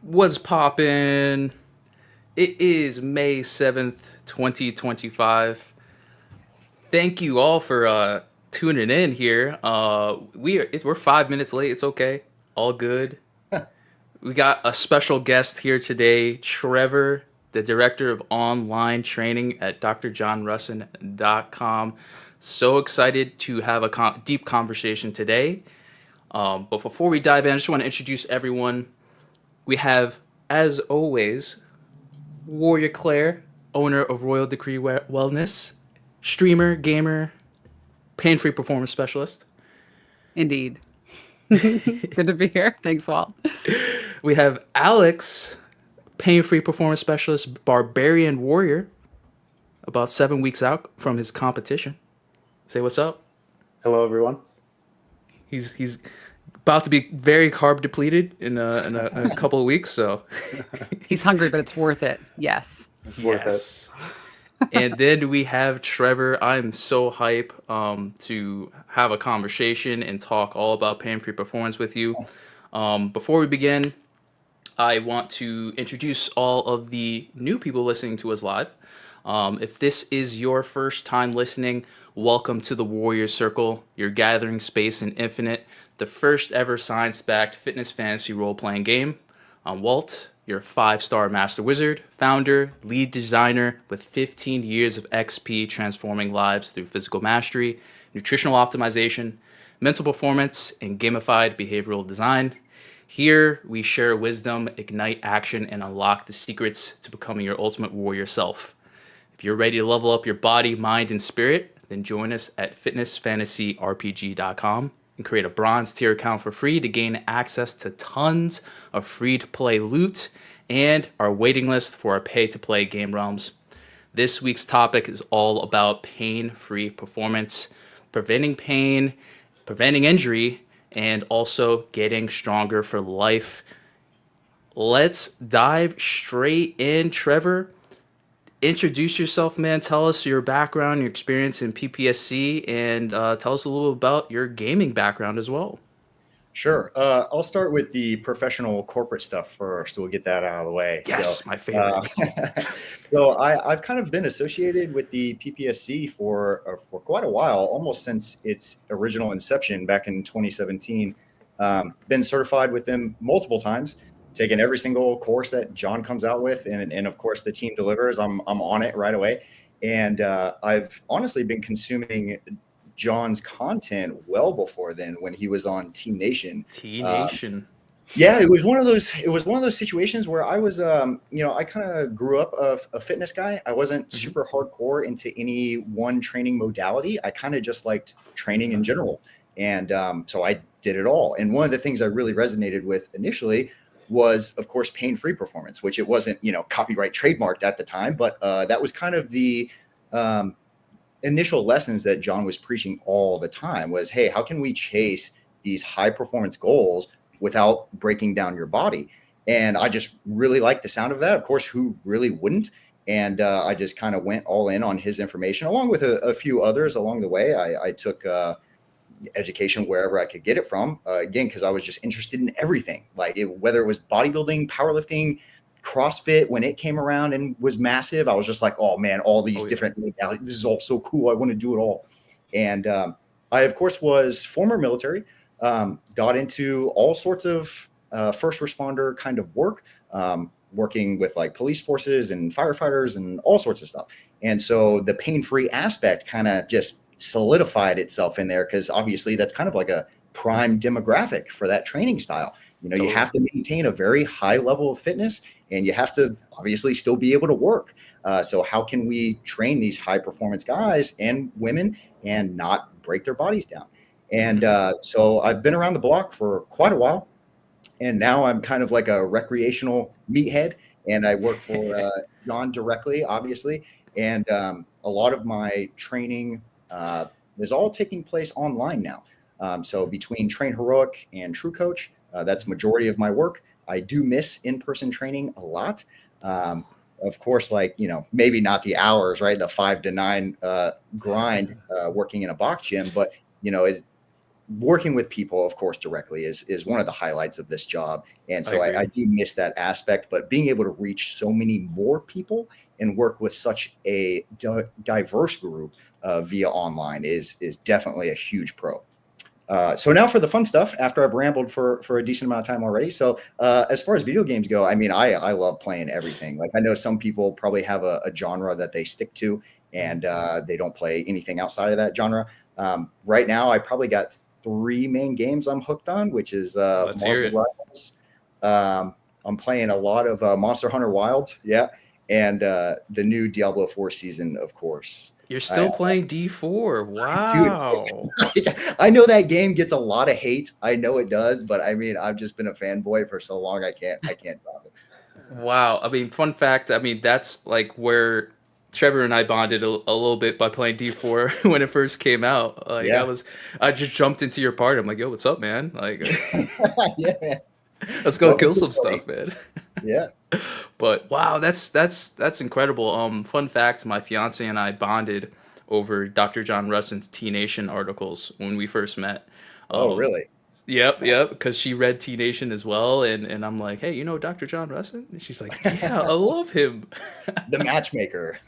What's poppin'? It is May 7th, 2025. Thank you all for tuning in here. We're 5 minutes late. It's okay. All good. We got a special guest here today, Trevor, the director of online training at drjohnrusin.com. So excited to have a deep conversation today. But before we dive in, I just want to introduce everyone. We have, as always, Warrior Claire, owner of Royal Decree Wellness, streamer, gamer, pain-free performance specialist. Indeed. Good to be here. Thanks, Walt. We have Alex, pain-free performance specialist, barbarian warrior, about 7 weeks out from his competition. Say what's up. Hello, everyone. He's about to be very carb depleted in a couple of weeks, so He's hungry, but it's worth it. Yes. It's worth yes. And then we have Trevor. I'm so hype to have a conversation and talk all about pain-free performance with you. Before we begin, I want to introduce all of the new people listening to us live. If this is your first time listening, welcome to the Warrior Circle, your gathering space in Infinite, the first ever science-backed fitness fantasy role-playing game. I'm Walt, your 5-star master wizard, founder, lead designer with 15 years of XP transforming lives through physical mastery, nutritional optimization, mental performance, and gamified behavioral design. Here, we share wisdom, ignite action, and unlock the secrets to becoming your ultimate warrior self. If you're ready to level up your body, mind, and spirit, then join us at fitnessfantasyrpg.com and create a bronze tier account for free to gain access to tons of free-to-play loot and our waiting list for our pay-to-play game realms. This week's topic is all about pain-free performance, preventing pain, preventing injury, and also getting stronger for life. Let's dive straight in. Trevor, introduce yourself, man. Tell us your background, your experience in PPSC, and tell us a little about your gaming background as well. Sure. I'll start with the professional corporate stuff first. We'll get that out of the way. Yes, my favorite. So I've kind of been associated with the PPSC for quite a while, almost since its original inception back in 2017. Been certified with them multiple times, taken every single course that John comes out with, and of course the team delivers. I'm on it right away, and I've honestly been consuming John's content well before then when he was on Team Nation. Yeah, it was one of those situations where I was I kind of grew up a fitness guy. I wasn't super hardcore into any one training modality. I kind of just liked training in general, and so I did it all. And one of the things I really resonated with initially was, of course, pain-free performance, which it wasn't copyright trademarked at the time, but that was kind of the initial lessons that John was preaching all the time was, hey, how can we chase these high performance goals without breaking down your body? And I just really liked the sound of that. Of course, who really wouldn't? And I just kind of went all in on his information, along with a few others along the way. I took education wherever I could get it from, again, because I was just interested in everything, whether it was bodybuilding, powerlifting, CrossFit. When it came around and was massive, I was just like, oh man, all these different modalities, this is all so cool. I want to do it all. And I, of course, was former military, got into all sorts of first responder kind of work, working with like police forces and firefighters and all sorts of stuff. And so the pain-free aspect kind of just solidified itself in there, because obviously that's kind of like a prime demographic for that training style. You have to maintain a very high level of fitness, and you have to obviously still be able to work. So how can we train these high performance guys and women and not break their bodies down? And so I've been around the block for quite a while, and now I'm kind of like a recreational meathead, and I work for John directly, obviously. And a lot of my training is all taking place online now. So between Train Heroic and True Coach, that's majority of my work. I do miss in-person training a lot. Of course, maybe not the hours, right? The 5 to 9 grind working in a box gym, but working with people, of course, directly is one of the highlights of this job. And I so agree. I do miss that aspect, but being able to reach so many more people and work with such a diverse group via online is definitely a huge pro. So now for the fun stuff, after I've rambled for a decent amount of time already. So as far as video games go, I mean, I love playing everything. Like I know some people probably have a genre that they stick to and they don't play anything outside of that genre. Right now, I probably got 3 main games I'm hooked on, which is Let's hear Marvel it. Rivals. I'm playing a lot of Monster Hunter Wilds, yeah, and the new Diablo 4 season, of course. You're still playing D4. Dude, Wow. I know that game gets a lot of hate. I know it does, but I mean, I've just been a fanboy for so long. I can't drop it. Wow. I mean, fun fact. I mean, that's like where Trevor and I bonded a little bit by playing D4 when it first came out. Like Yeah, I just jumped into your party. I'm like, yo, what's up, man? Like, yeah, man. let's go Welcome kill to the some party. stuff, man. Yeah. But wow, that's incredible. Fun fact: my fiance and I bonded over Dr. John Russin's T Nation articles when we first met. Oh, Um, really? yep, because she read T Nation as well, and I'm like, hey, you know Dr. John Russin? And she's like, yeah, I love him. The matchmaker.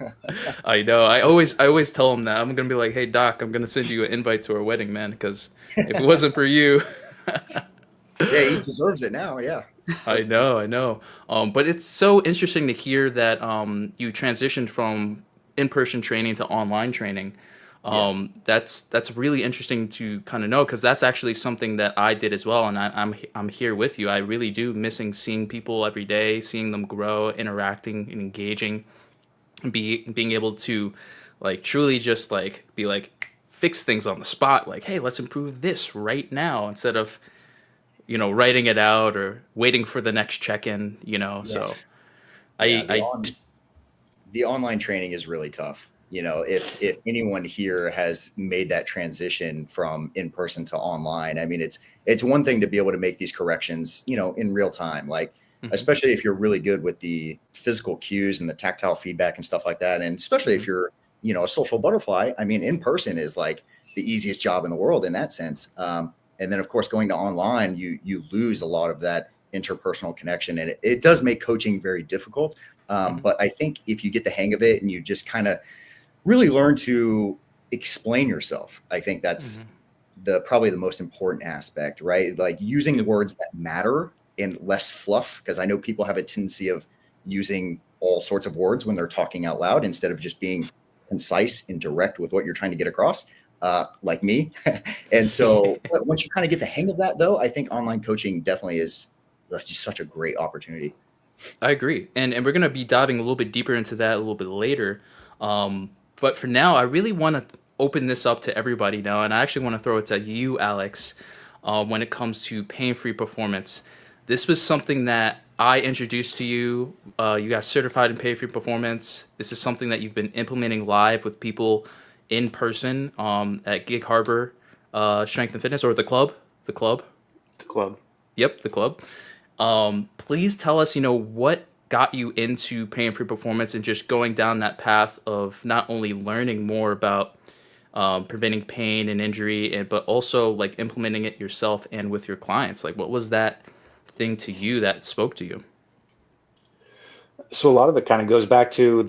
I know. I always tell him that I'm gonna be like, hey, Doc, I'm gonna send you an invite to our wedding, man, because if it wasn't for you. Yeah, he deserves it now. Yeah. I Let's know, I know. But it's so interesting to hear that you transitioned from in-person training to online training. Yeah. That's really interesting to kind of know because that's actually something that I did as well, and I'm here with you. I really do missing seeing people every day, seeing them grow, interacting and engaging, being able to like truly just like be like fix things on the spot. Like, hey, let's improve this right now instead of writing it out or waiting for the next check-in, Yeah. so Yeah. I The online training is really tough. You know, if anyone here has made that transition from in person to online, I mean, it's one thing to be able to make these corrections, in real time, like Mhm, especially if you're really good with the physical cues and the tactile feedback and stuff like that, and especially if mhm, you're, a social butterfly. I mean, in person is like the easiest job in the world in that sense. And then of course going to online, you lose a lot of that interpersonal connection, and it does make coaching very difficult. mhm, But I think if you get the hang of it and you just kind of really learn to explain yourself, I think that's mhm. probably the most important aspect, right? Like using Yep. words that matter and less fluff, because I know people have a tendency of using all sorts of words when they're talking out loud instead of just being concise and direct with what you're trying to get across, like me. And so once you kind of get the hang of that, though, I think online coaching definitely is just such a great opportunity. I agree, and we're gonna be diving a little bit deeper into that a little bit later. But for now, I really want to open this up to everybody now, and I actually want to throw it to you, Alex. When it comes to pain-free performance, this was something that I introduced to you. You got certified in pain-free performance. This is something that you've been implementing live with people in person at Gig Harbor Strength and Fitness or the club. The club. The club. Yep, the club. Please tell us, what got you into pain-free performance and just going down that path of not only learning more about preventing pain and injury, but also like implementing it yourself and with your clients. Like, what was that thing to you that spoke to you? So a lot of it kind of goes back to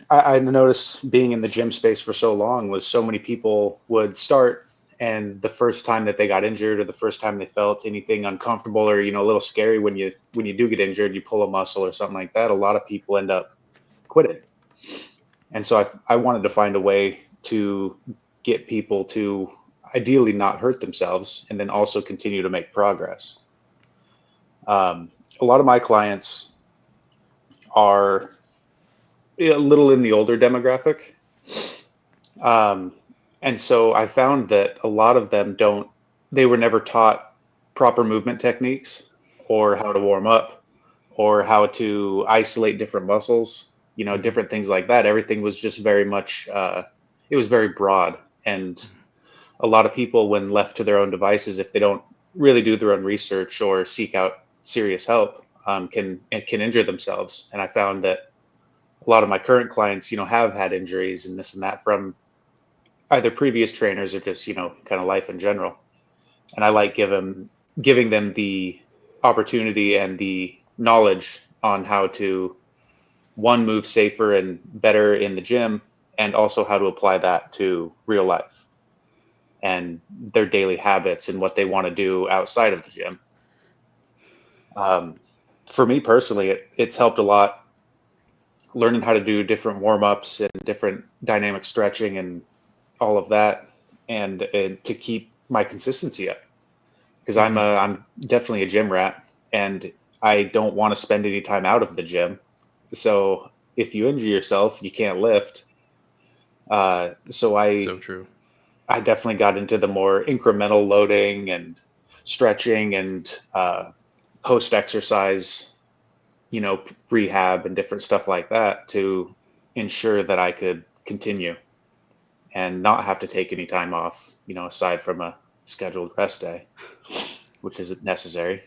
I noticed being in the gym space for so long was so many people would start and the first time that they got injured or the first time they felt anything uncomfortable or, a little scary when you do get injured, you pull a muscle or something like that, a lot of people end up quitting. And so I wanted to find a way to get people to ideally not hurt themselves and then also continue to make progress. A lot of my clients are a little in the older demographic. Um, and so I found that a lot of them they were never taught proper movement techniques or how to warm up or how to isolate different muscles, Hmm. different things like that. Everything was just very much, it was very broad. And a lot of people, when left to their own devices, if they don't really do their own research or seek out serious help, can injure themselves. And I found that a lot of my current clients, have had injuries and this and that from either previous trainers or just, kind of life in general. And I like giving them the opportunity and the knowledge on how to, one, move safer and better in the gym, and also how to apply that to real life and their daily habits and what they want to do outside of the gym. For me personally, it's helped a lot learning how to do different warm-ups and different dynamic stretching and all of that, and to keep my consistency up, because I'm definitely a gym rat, and I don't want to spend any time out of the gym. So if you injure yourself, you can't lift. So true. I definitely got into the more incremental loading and stretching and post-exercise, rehab and different stuff like that to ensure that I could continue and not have to take any time off, aside from a scheduled rest day, which isn't necessary.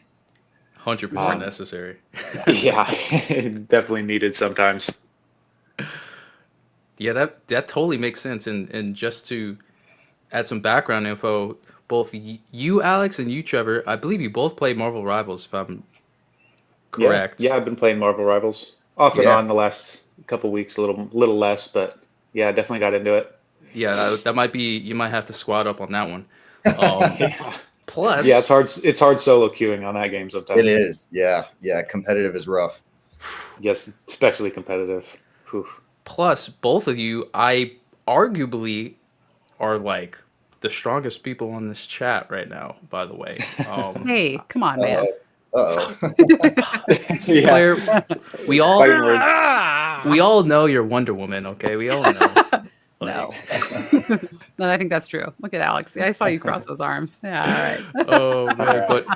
100% necessary. Yeah, definitely needed sometimes. Yeah, that totally makes sense. And just to add some background info, both you, Alex, and you, Trevor, I believe you both played Marvel Rivals, if I'm correct. Yeah, I've been playing Marvel Rivals off and Yeah. on the last couple weeks, a little less, but yeah, definitely got into it. Yeah, that might be, you might have to squat up on that one. Yeah. Plus, Yeah, it's hard solo queuing on that game sometimes. It is. Yeah. Yeah. Competitive is rough. Yes, especially competitive. Whew. plus both of you, I arguably are like the strongest people on this chat right now, by the way. Hey, come on, man. Uh-oh. Yeah. Claire, we all Fighting words. we all know you're Wonder Woman, okay? We all know. No. No, I think that's true. Look at Alex. I saw you cross those arms. Yeah, all right. Oh man, but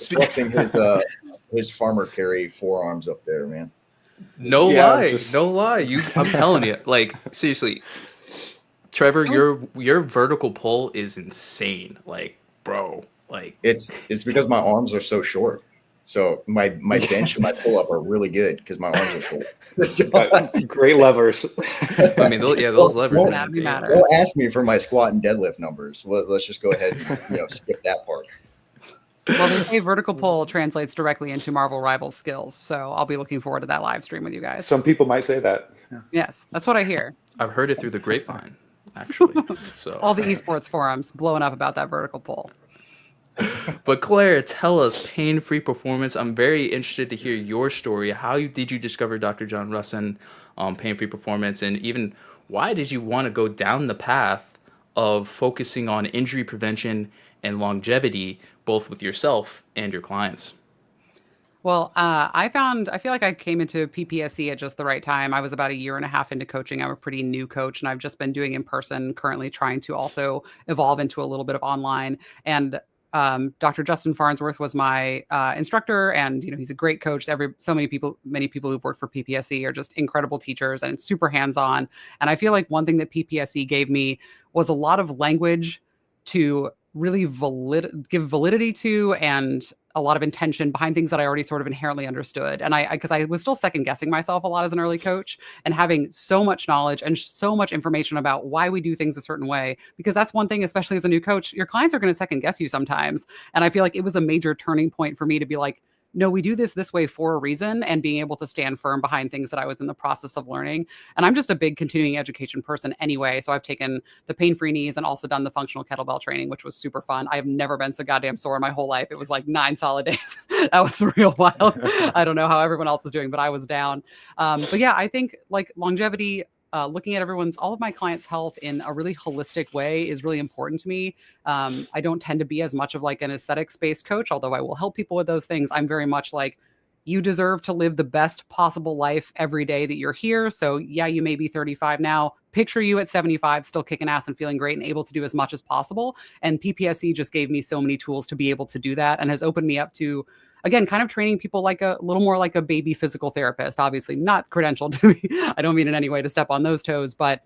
Flexing his farmer carry forearms up there, man. no Yeah, lie, just- no lie. I'm telling you, like seriously, Trevor, your vertical pull is insane. Like, bro, like It's because my arms are so short. So my bench and my pull up are really good because my arms are short. Got great levers. I mean, those levers. Well, are Anatomy insane. matters. Don't ask me for my squat and deadlift numbers. Let's just go ahead and skip that part. Well, they say vertical pull translates directly into Marvel Rivals skills. So I'll be looking forward to that live stream with you guys. Some people might say that. Yeah. Yes, that's what I hear. I've heard it through the grapevine, actually. So, All the esports forums blowing up about that vertical pull. but Claire, tell us pain-free performance. I'm very interested to hear your story. How did you discover Dr. John Rusin, pain-free performance, and even why did you want to go down the path of focusing on injury prevention and longevity, both with yourself and your clients? Well, I feel like I came into PPSC at just the right time. I was about a year and a half into coaching. I'm a pretty new coach, and I've just been doing in person, currently trying to also evolve into a little bit of online. And Dr. Justin Farnsworth was my instructor, and he's a great coach. Many people who've worked for PPSC are just incredible teachers and super hands-on. And I feel like one thing that PPSC gave me was a lot of language to really give validity to, and a lot of intention behind things that I already sort of inherently understood. And because I was still second guessing myself a lot as an early coach, and having so much knowledge and so much information about why we do things a certain way, because that's one thing, especially as a new coach, your clients are going to second guess you sometimes. And I feel like it was a major turning point for me to be like, no, we do this way for a reason, and being able to stand firm behind things that I was in the process of learning. And I'm just a big continuing education person anyway. So I've taken the pain-free knees and also done the functional kettlebell training, which was super fun. I have never been so goddamn sore in my whole life. It was like 9 solid days. That was real wild. I don't know how everyone else is doing, but I was down. But yeah, I think like longevity, looking at all of my clients' health in a really holistic way is really important to me. I don't tend to be as much of like an aesthetics-based coach, although I will help people with those things. I'm very much like, you deserve to live the best possible life every day that you're here. So yeah, you may be 35 now. Picture you at 75, still kicking ass and feeling great and able to do as much as possible. And PPSC just gave me so many tools to be able to do that, and has opened me up to, again, kind of training people like a little more like a baby physical therapist, obviously not credentialed to me. I don't mean in any way to step on those toes, but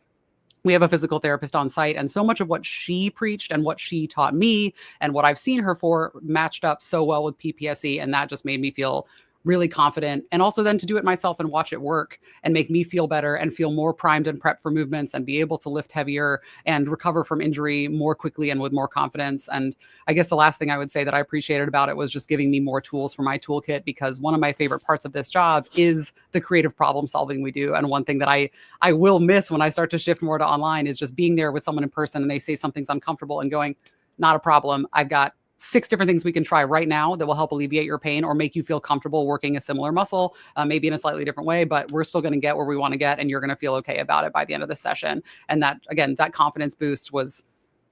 we have a physical therapist on site, and so much of what she preached and what she taught me and what I've seen her for matched up so well with PPSC. And that just made me feel really confident, and also then to do it myself and watch it work and make me feel better and feel more primed and prepped for movements and be able to lift heavier and recover from injury more quickly and with more confidence. And I guess the last thing I would say that I appreciated about it was just giving me more tools for my toolkit, because one of my favorite parts of this job is the creative problem solving we do. And one thing that I will miss when I start to shift more to online is just being there with someone in person and they say something's uncomfortable and going, not a problem. I've got 6 different things we can try right now that will help alleviate your pain or make you feel comfortable working a similar muscle, maybe in a slightly different way, but we're still going to get where we want to get, and you're going to feel okay about it by the end of the session. And that, again, that confidence boost was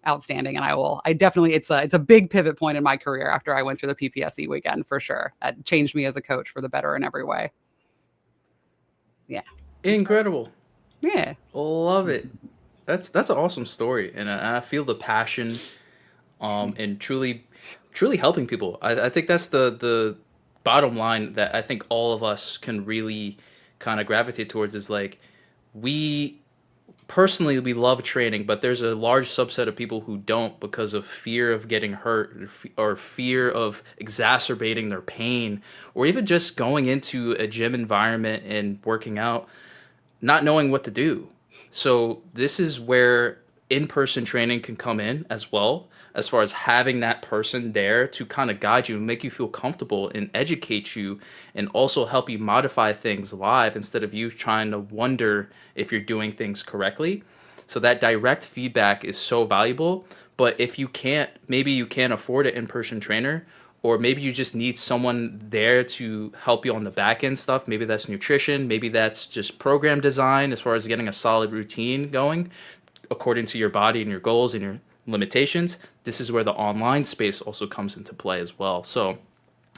outstanding. And I definitely, it's a big pivot point in my career after I went through the PPSC weekend, for sure. That changed me as a coach for the better in every way. Yeah. Incredible. Yeah. Love it. That's an awesome story. And I feel the passion and truly helping people. I think that's the bottom line that I think all of us can really kind of gravitate towards, is like, we personally, we love training, but there's a large subset of people who don't, because of fear of getting hurt or fear of exacerbating their pain, or even just going into a gym environment and working out, not knowing what to do. So this is where in-person training can come in as well, as far as having that person there to kind of guide you and make you feel comfortable and educate you, and also help you modify things live instead of you trying to wonder if you're doing things correctly. So that direct feedback is so valuable. But if you can't, maybe you can't afford an in-person trainer, or maybe you just need someone there to help you on the back end stuff. Maybe that's nutrition, maybe that's just program design as far as getting a solid routine going according to your body and your goals and your limitations. This is where the online space also comes into play as well. So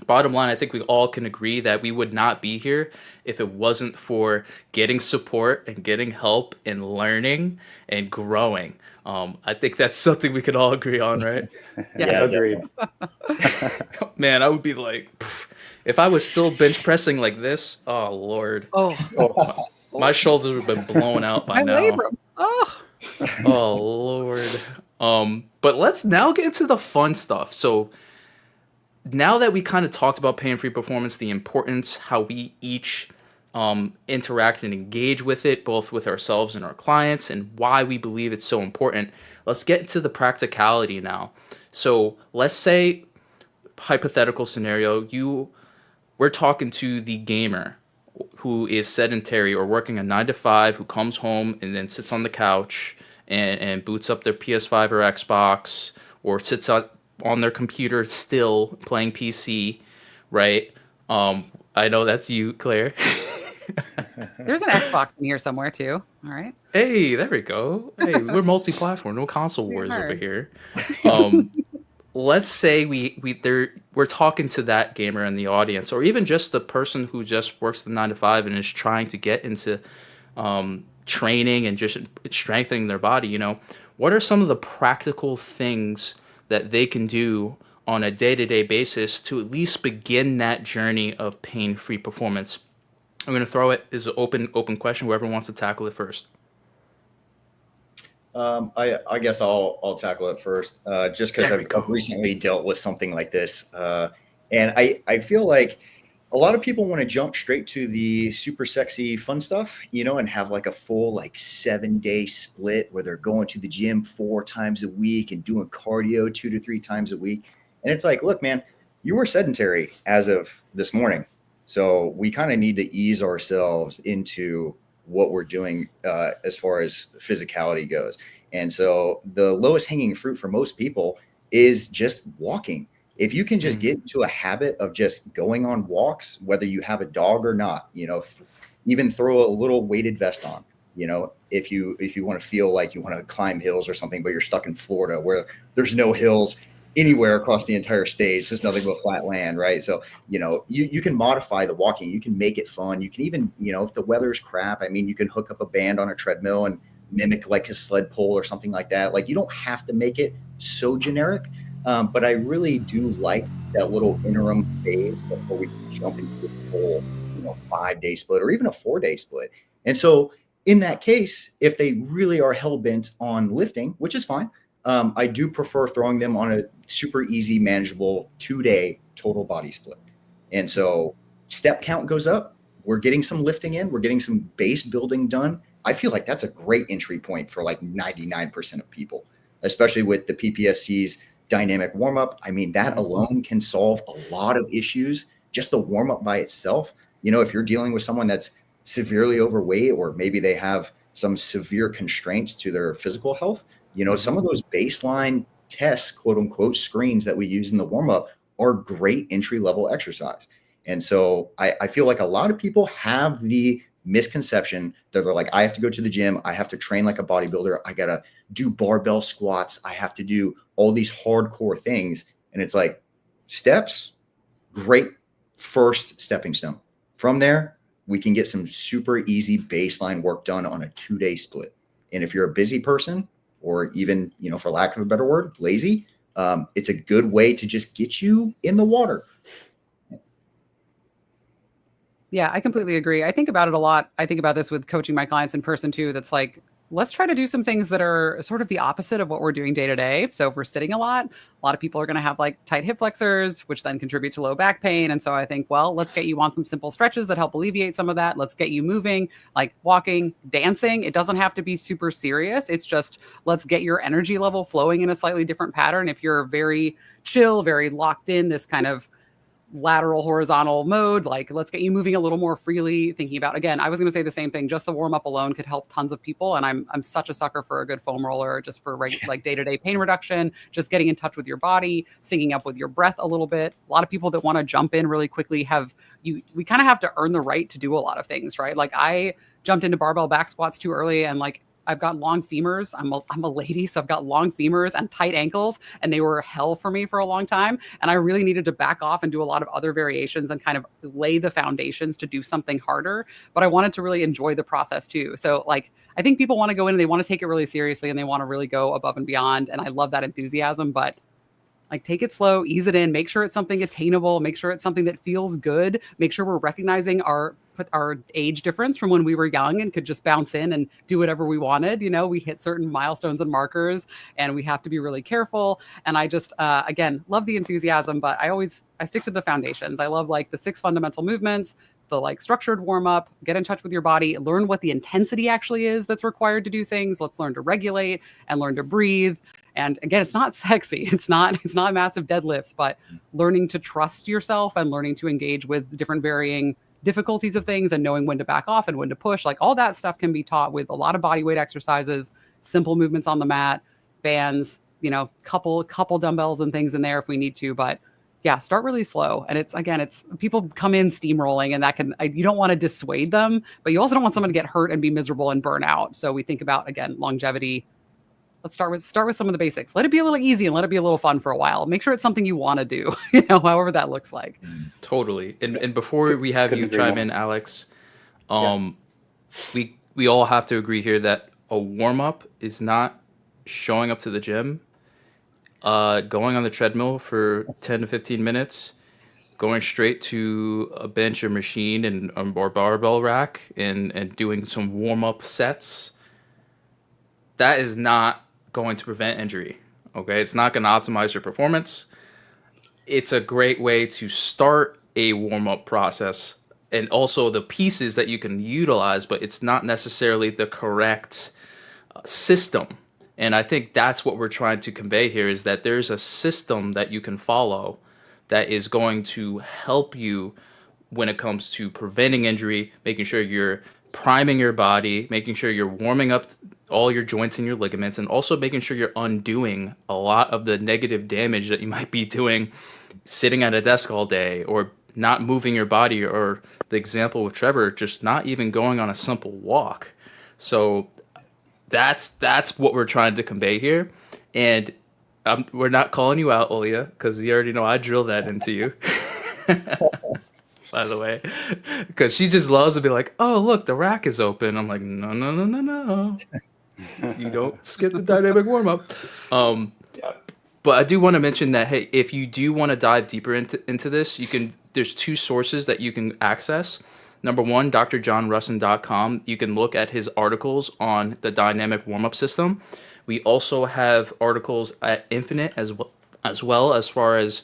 bottom line, I think we all can agree that we would not be here if it wasn't for getting support and getting help and learning and growing. I think that's something we could all agree on, right? Yeah, agreed. Man, I would be like, if I was still bench pressing like this, oh Lord, Oh, my shoulders would have been blown out by my now. labrum. Oh, Oh Lord. But let's now get into the fun stuff. So now that we kind of talked about pain-free performance, the importance, how we each interact and engage with it, both with ourselves and our clients, and why we believe it's so important, let's get into the practicality now. So let's say, hypothetical scenario, we're talking to the gamer who is sedentary or working a 9 to 5, who comes home and then sits on the couch and boots up their PS5 or Xbox, or sits on their computer still playing PC, right? I know that's you, Claire. there's an Xbox in here somewhere too. All right. Hey, there we go. Hey, we're multi-platform, no console We wars are. over here. Let's say we're talking to that gamer in the audience, or even just the person who just works the 9 to 5 and is trying to get into training and just strengthening their body. What are some of the practical things that they can do on a day-to-day basis to at least begin that journey of pain-free performance? I'm going to throw it as an open question. Whoever wants to tackle it first. I guess I'll tackle it first, just because I've recently dealt with something like this. And I feel like a lot of people want to jump straight to the super sexy fun stuff, and have like a full 7-day split where they're going to the gym 4 times a week and doing cardio 2 to 3 times a week. And it's like, look, man, you were sedentary as of this morning. So we kind of need to ease ourselves into what we're doing as far as physicality goes. And so the lowest hanging fruit for most people is just walking. If you can just get into a habit of just going on walks, whether you have a dog or not, even throw a little weighted vest on, if you want to feel like you want to climb hills or something, but you're stuck in Florida where there's no hills anywhere across the entire state. It's just nothing but flat land, right? So, you can modify the walking. You can make it fun. You can even, if the weather's crap, you can hook up a band on a treadmill and mimic like a sled pull or something like that. Like, you don't have to make it so generic. But I really do like that little interim phase before we jump into a full, 5-day split or even a 4-day split. And so in that case, if they really are hell-bent on lifting, which is fine, I do prefer throwing them on a super easy, manageable 2-day total body split. And so step count goes up. We're getting some lifting in. We're getting some base building done. I feel like that's a great entry point for like 99% of people, especially with the PPSC's dynamic warm up. I mean, that alone can solve a lot of issues. Just the warm up by itself. You know, if you're dealing with someone that's severely overweight, or maybe they have some severe constraints to their physical health, you know, some of those baseline tests, quote unquote, screens that we use in the warm up are great entry level exercise. And so I feel like a lot of people have the misconception that they're like, I have to go to the gym. I have to train like a bodybuilder. I got to do barbell squats. I have to do all these hardcore things. And it's like, steps, great first stepping stone. From there, we can get some super easy baseline work done on a 2-day split. And if you're a busy person, or even, you know, for lack of a better word, lazy, it's a good way to just get you in the water. Yeah, I completely agree. I think about it a lot. I think about this with coaching my clients in person too. That's like, let's try to do some things that are sort of the opposite of what we're doing day to day. So if we're sitting a lot of people are going to have like tight hip flexors, which then contribute to low back pain. And so I think, well, let's get you on some simple stretches that help alleviate some of that. Let's get you moving, like walking, dancing. It doesn't have to be super serious. It's just, let's get your energy level flowing in a slightly different pattern. If you're very chill, very locked in, this kind of lateral horizontal mode, like let's get you moving a little more freely, thinking about, again, I was going to say the same thing, just the warm up alone could help tons of people. And I'm such a sucker for a good foam roller, just for like day-to-day pain reduction, just getting in touch with your body, syncing up with your breath a little bit. A lot of people that want to jump in really quickly we kind of have to earn the right to do a lot of things, right? Like I jumped into barbell back squats too early, and like I've got long femurs. I'm a lady, so I've got long femurs and tight ankles, and they were hell for me for a long time. And I really needed to back off and do a lot of other variations and kind of lay the foundations to do something harder. But I wanted to really enjoy the process too. So like, I think people want to go in and they want to take it really seriously and they want to really go above and beyond. And I love that enthusiasm, but like take it slow, ease it in, make sure it's something attainable, make sure it's something that feels good, make sure we're recognizing our age difference from when we were young and could just bounce in and do whatever we wanted. You know, we hit certain milestones and markers and we have to be really careful. And I just, again, love the enthusiasm, but I stick to the foundations. I love like the 6 fundamental movements, the like structured warm up, get in touch with your body, learn what the intensity actually is that's required to do things. Let's learn to regulate and learn to breathe. And again, it's not sexy. It's not massive deadlifts, but learning to trust yourself and learning to engage with different varying difficulties of things and knowing when to back off and when to push, like all that stuff can be taught with a lot of body weight exercises, simple movements on the mat, bands, you know, couple dumbbells and things in there if we need to. But yeah, start really slow. And it's people come in steamrolling, and you don't want to dissuade them, but you also don't want someone to get hurt and be miserable and burn out. So we think about, again, longevity. Let's start with some of the basics. Let it be a little easy and let it be a little fun for a while. Make sure it's something you want to do, you know, however that looks like. Totally. And before we have you chime in, Alex, we all have to agree here that a warm up is not showing up to the gym, going on the treadmill for 10 to 15 minutes, going straight to a bench or machine or barbell rack and doing some warm up sets. That is not going to prevent injury. Okay, it's not going to optimize your performance. It's a great way to start a warm-up process and also the pieces that you can utilize, but it's not necessarily the correct system. And I think that's what we're trying to convey here, is that there's a system that you can follow that is going to help you when it comes to preventing injury, making sure you're priming your body, making sure you're warming up all your joints and your ligaments, and also making sure you're undoing a lot of the negative damage that you might be doing sitting at a desk all day or not moving your body, or the example with Trevor, just not even going on a simple walk. So that's what we're trying to convey here. And we're not calling you out, Olia, because you already know I drill that into you. By the way, because she just loves to be like, oh, look, the rack is open. I'm like, no. You don't skip the dynamic warm-up. But I do want to mention that, hey, if you do want to dive deeper into this, there's 2 sources that you can access. Number one, drjohnrusin.com. You can look at his articles on the dynamic warm-up system. We also have articles at Infinite as well as far as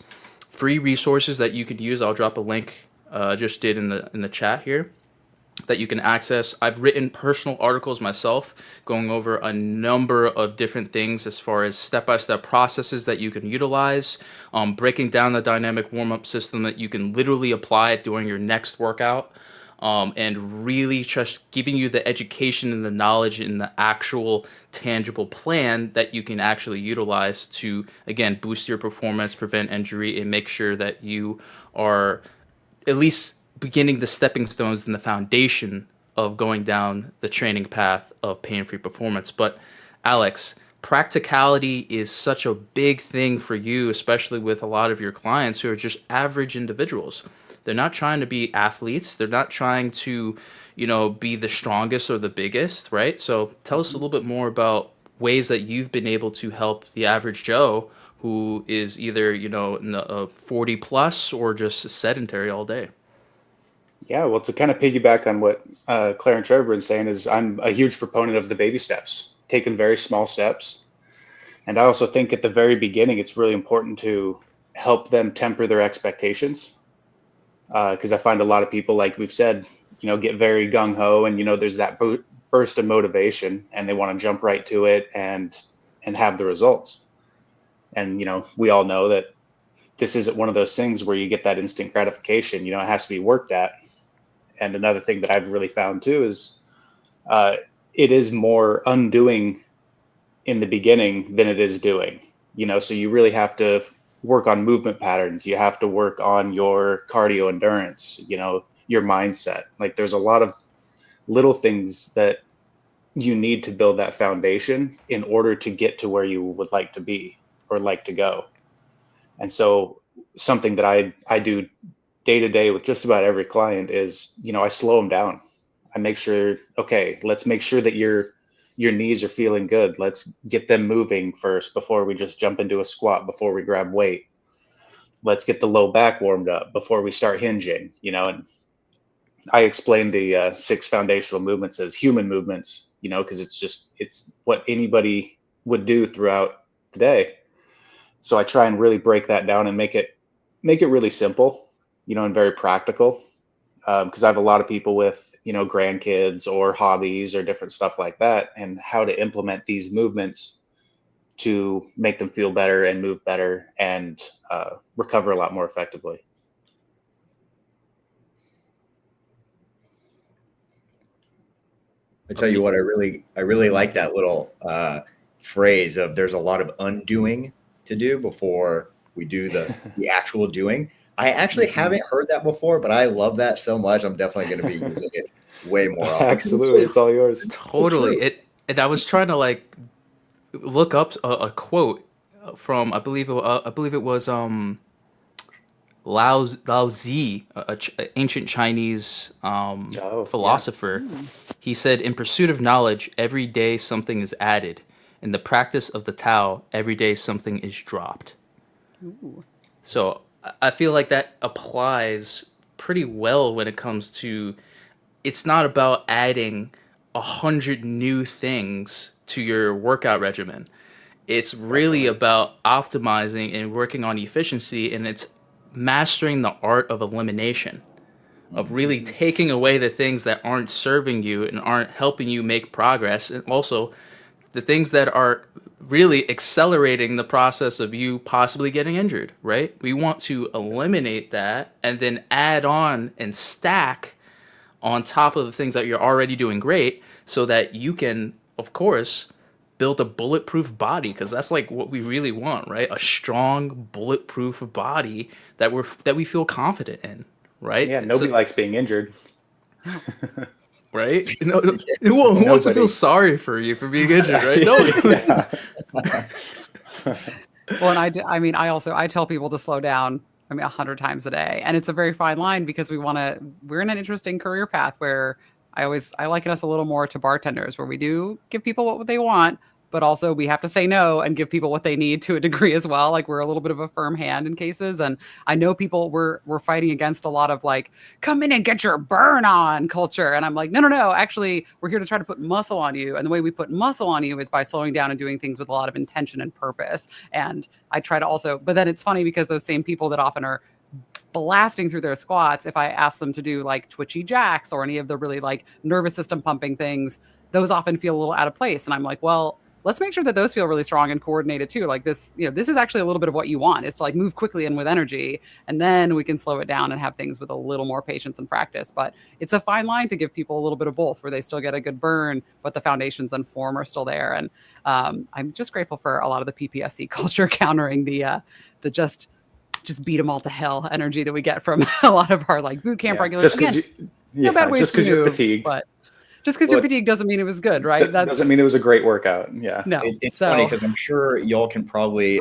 free resources that you could use. I'll drop a link just did in the chat here that you can access. I've written personal articles myself going over a number of different things as far as step-by-step processes that you can utilize, breaking down the dynamic warm-up system that you can literally apply during your next workout, and really just giving you the education and the knowledge and the actual tangible plan that you can actually utilize to, again, boost your performance, prevent injury, and make sure that you are at least beginning the stepping stones and the foundation of going down the training path of pain-free performance. But Alex, practicality is such a big thing for you, especially with a lot of your clients who are just average individuals. They're not trying to be athletes. They're not trying to, be the strongest or the biggest, right? So tell us a little bit more about ways that you've been able to help the average Joe who is either, in the 40 plus or just sedentary all day. Yeah, well, to kind of piggyback on what Claire and Trevor have been saying is I'm a huge proponent of the baby steps, taking very small steps. And I also think at the very beginning, it's really important to help them temper their expectations. Because I find a lot of people, like we've said, get very gung-ho and, there's that burst of motivation and they want to jump right to it and have the results. And, we all know that this isn't one of those things where you get that instant gratification. It has to be worked at. And another thing that I've really found too is it is more undoing in the beginning than it is doing, so you really have to work on movement patterns. You have to work on your cardio endurance, your mindset. Like there's a lot of little things that you need to build that foundation in order to get to where you would like to be or like to go. And so something that I do day to day with just about every client is, I slow them down. I make sure, okay, let's make sure that your knees are feeling good. Let's get them moving first before we just jump into a squat, before we grab weight. Let's get the low back warmed up before we start hinging, and I explain the 6 foundational movements as human movements, because it's what anybody would do throughout the day. So I try and really break that down and make it really simple, and very practical. Because I have a lot of people with, grandkids or hobbies or different stuff like that, and how to implement these movements to make them feel better and move better and recover a lot more effectively. I tell you what, I really like that little phrase of there's a lot of undoing to do before we do the actual doing. I actually haven't heard that before, but I love that so much. I'm definitely going to be using it way more often. Absolutely. It's all yours. Totally. And I was trying to look up a quote from, I believe it was Lao Tzu, an ancient Chinese philosopher. Yeah. He said, "In pursuit of knowledge, every day something is added. In the practice of the Tao, every day something is dropped." Ooh. So I feel like that applies pretty well when it comes to, it's not about adding 100 new things to your workout regimen. It's really about optimizing and working on efficiency, and it's mastering the art of elimination, of really taking away the things that aren't serving you and aren't helping you make progress, and also the things that are really accelerating the process of you possibly getting injured, right? We want to eliminate that and then add on and stack on top of the things that you're already doing great, so that you can, of course, build a bulletproof body, because that's like what we really want, right? A strong, bulletproof body that we feel confident in, right? Yeah, nobody likes being injured. Right? Who wants to feel sorry for you for being injured, right? No. Well, and I tell people to slow down. 100 times a day, and it's a very fine line, because we're in an interesting career path where I liken us a little more to bartenders, where we do give people what they want, but also we have to say no and give people what they need to a degree as well. Like, we're a little bit of a firm hand in cases. And I know people, we're fighting against a lot of come in and get your burn on culture. And I'm like, no, actually, we're here to try to put muscle on you. And the way we put muscle on you is by slowing down and doing things with a lot of intention and purpose. And I try to also, but then it's funny because those same people that often are blasting through their squats, if I ask them to do like twitchy jacks or any of the really like nervous system pumping things, those often feel a little out of place. And I'm like, well, let's make sure that those feel really strong and coordinated too. Like this, this is actually a little bit of what you want, is to like move quickly and with energy, and then we can slow it down and have things with a little more patience and practice. But it's a fine line to give people a little bit of both, where they still get a good burn, but the foundations and form are still there. And I'm just grateful for a lot of the PPSC culture countering the just beat them all to hell energy that we get from a lot of our like boot camp regulars. Just because you're fatigued. But just because you're fatigued doesn't mean it was good, right? That doesn't mean it was a great workout. Yeah. No. It's funny because I'm sure y'all can probably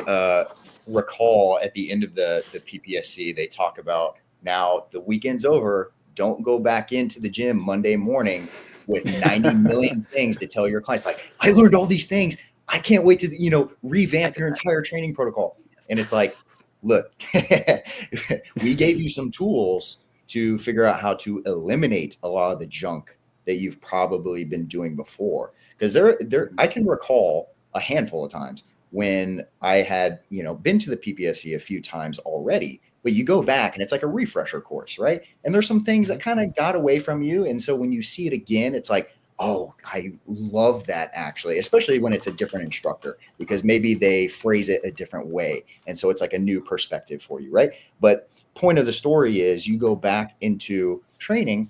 recall at the end of the PPSC, they talk about, now the weekend's over, don't go back into the gym Monday morning with 90 million things to tell your clients. Like, I learned all these things. I can't wait to, revamp your entire training protocol. And it's like, look, we gave you some tools to figure out how to eliminate a lot of the junk that you've probably been doing before. Because I can recall a handful of times when I had, been to the PPSC a few times already, but you go back and it's like a refresher course, right? And there's some things that kind of got away from you. And so when you see it again, it's like, oh, I love that, actually, especially when it's a different instructor, because maybe they phrase it a different way. And so it's like a new perspective for you, right? But point of the story is you go back into training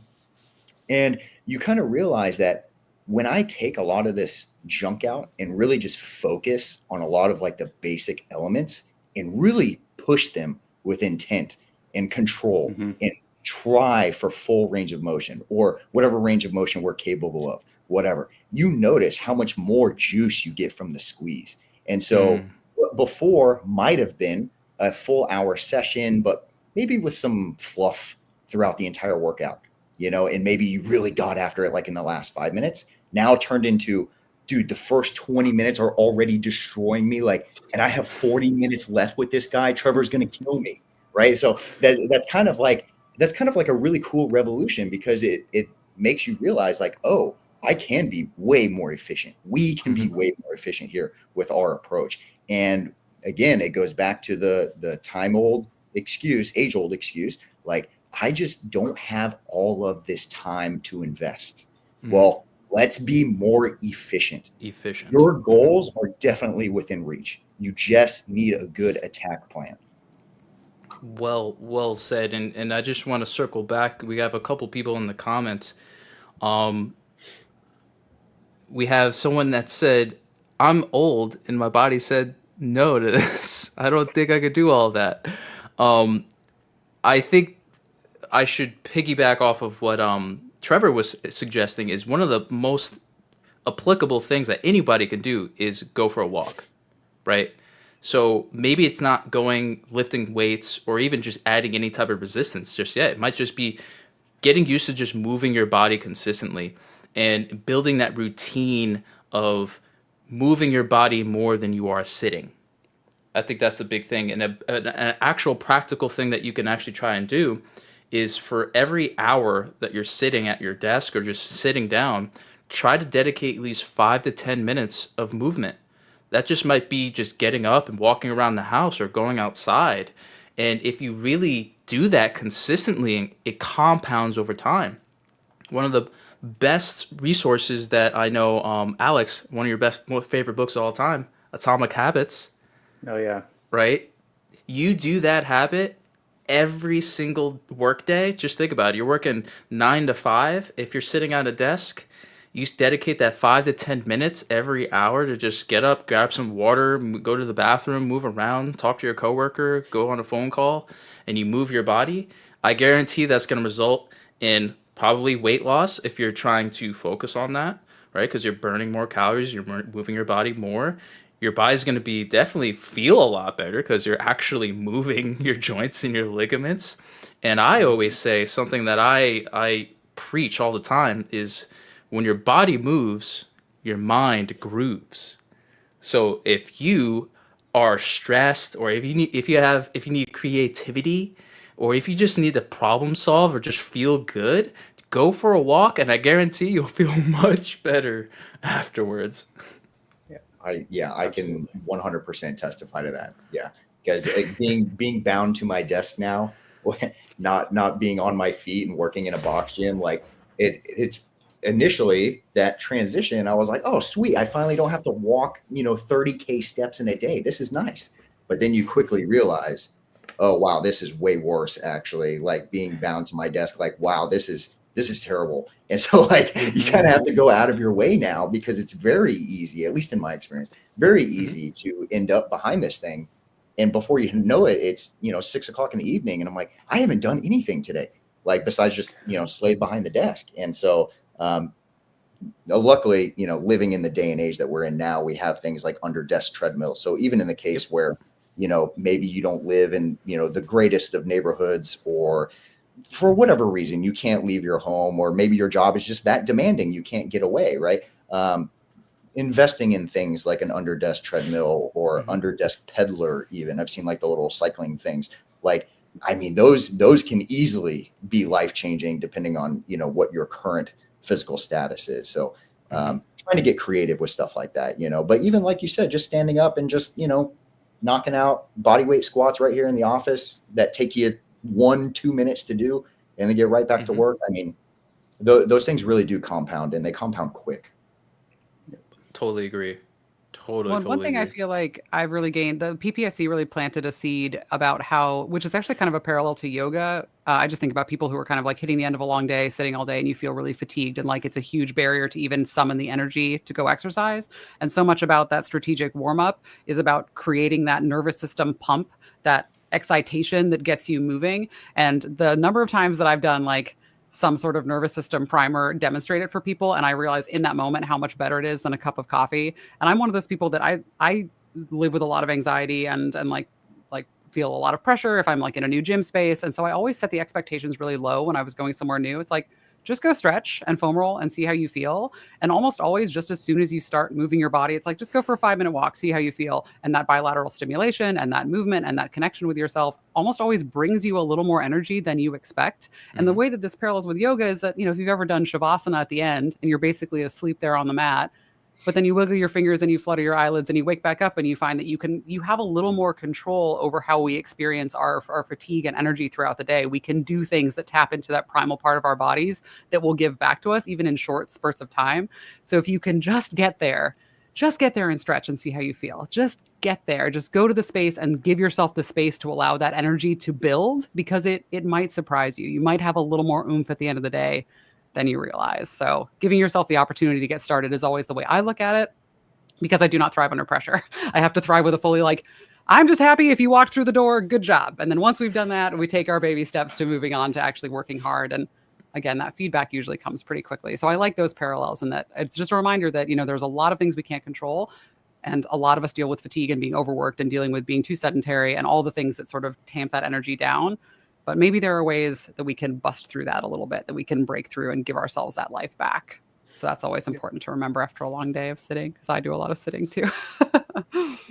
and you kind of realize that when I take a lot of this junk out and really just focus on a lot of like the basic elements and really push them with intent and control and try for full range of motion, or whatever range of motion we're capable of, whatever, you notice how much more juice you get from the squeeze. And so before might have been a full hour session, but maybe with some fluff throughout the entire workout, and maybe you really got after it like in the last 5 minutes, now turned into, dude, the first 20 minutes are already destroying me. Like, and I have 40 minutes left with this guy. Trevor's going to kill me. Right. So that's kind of like a really cool revolution, because it makes you realize like, oh, I can be way more efficient. We can be way more efficient here with our approach. And again, it goes back to the age old excuse, like, I just don't have all of this time to invest. Well, let's be more efficient. Your goals are definitely within reach. You just need a good attack plan. Well said. And I just want to circle back. We have a couple people in the comments. We have someone that said, I'm old, and my body said no to this. I don't think I could do all that. I think I should piggyback off of what Trevor was suggesting. Is one of the most applicable things that anybody can do is go for a walk, right? So maybe it's not lifting weights or even just adding any type of resistance just yet. It might just be getting used to just moving your body consistently and building that routine of moving your body more than you are sitting. I think that's the big thing. And an actual practical thing that you can actually try and do is, for every hour that you're sitting at your desk or just sitting down, try to dedicate at least 5 to 10 minutes of movement. That just might be just getting up and walking around the house or going outside. And if you really do that consistently, it compounds over time. One of the best resources that I know, Alex, one of your most favorite books of all time, Atomic Habits. Oh, yeah. Right? You do that habit every single workday. Just think about it. You're working 9 to 5. If you're sitting at a desk, you dedicate that 5 to 10 minutes every hour to just get up, grab some water, go to the bathroom, move around, talk to your coworker, go on a phone call, and you move your body. I guarantee that's going to result in probably weight loss if you're trying to focus on that, right? Because you're burning more calories, you're moving your body more. Your body's going to be definitely feel a lot better because you're actually moving your joints and your ligaments. And I always say something that I preach all the time is, when your body moves, your mind grooves. So if you are stressed, or if you need creativity, or if you just need to problem solve or just feel good, go for a walk, and I guarantee you'll feel much better afterwards. I can 100% testify to that. Yeah, because being bound to my desk now, not being on my feet and working in a box gym. Like it's initially that transition. I was like, oh, sweet. I finally don't have to walk, 30K steps in a day. This is nice. But then you quickly realize, oh, wow, this is way worse, actually. Like being bound to my desk, like, wow, this is terrible. And so like you kind of have to go out of your way now, because it's very easy, at least in my experience, very easy to end up behind this thing. And before you know it, it's 6 o'clock in the evening, and I'm like, I haven't done anything today, like besides just slaved behind the desk. And so luckily, living in the day and age that we're in now, we have things like under desk treadmills. So even in the case where maybe you don't live in the greatest of neighborhoods, or for whatever reason you can't leave your home, or maybe your job is just that demanding you can't get away, right? Investing in things like an under desk treadmill or under desk peddler, even I've seen like the little cycling things, like I mean those can easily be life changing depending on what your current physical status is. So trying to get creative with stuff like that, but even like you said, just standing up and just knocking out body weight squats right here in the office that take you 1-2 minutes to do, and then get right back to work. I mean, those things really do compound, and they compound quick. Totally agree. Well, and one thing I feel like I've really gained, the PPSC really planted a seed about how, which is actually kind of a parallel to yoga. I just think about people who are kind of like hitting the end of a long day, sitting all day, and you feel really fatigued, and like it's a huge barrier to even summon the energy to go exercise. And so much about that strategic warm up is about creating that nervous system pump, that excitation that gets you moving. And the number of times that I've done like some sort of nervous system primer demonstrated for people, and I realize in that moment how much better it is than a cup of coffee. And I'm one of those people that I live with a lot of anxiety and like feel a lot of pressure if I'm like in a new gym space. And so I always set the expectations really low when I was going somewhere new. It's like, just go stretch and foam roll and see how you feel. And almost always, just as soon as you start moving your body, it's like, just go for a 5-minute walk, see how you feel. And that bilateral stimulation and that movement and that connection with yourself almost always brings you a little more energy than you expect. And the way that this parallels with yoga is that, if you've ever done Shavasana at the end and you're basically asleep there on the mat, but then you wiggle your fingers and you flutter your eyelids and you wake back up and you find that you have a little more control over how we experience our fatigue and energy throughout the day. We can do things that tap into that primal part of our bodies that will give back to us, even in short spurts of time. So if you can just get there and stretch and see how you feel. Just get there. Just go to the space and give yourself the space to allow that energy to build, because it might surprise you. You might have a little more oomph at the end of the day than you realize. So giving yourself the opportunity to get started is always the way I look at it, because I do not thrive under pressure. I have to thrive with a fully like, I'm just happy if you walked through the door, good job. And then once we've done that, we take our baby steps to moving on to actually working hard. And again, that feedback usually comes pretty quickly. So I like those parallels, and that it's just a reminder that, there's a lot of things we can't control. And a lot of us deal with fatigue and being overworked and dealing with being too sedentary and all the things that sort of tamp that energy down. But maybe there are ways that we can bust through that a little bit, that we can break through and give ourselves that life back. So that's always important to remember after a long day of sitting, because I do a lot of sitting too.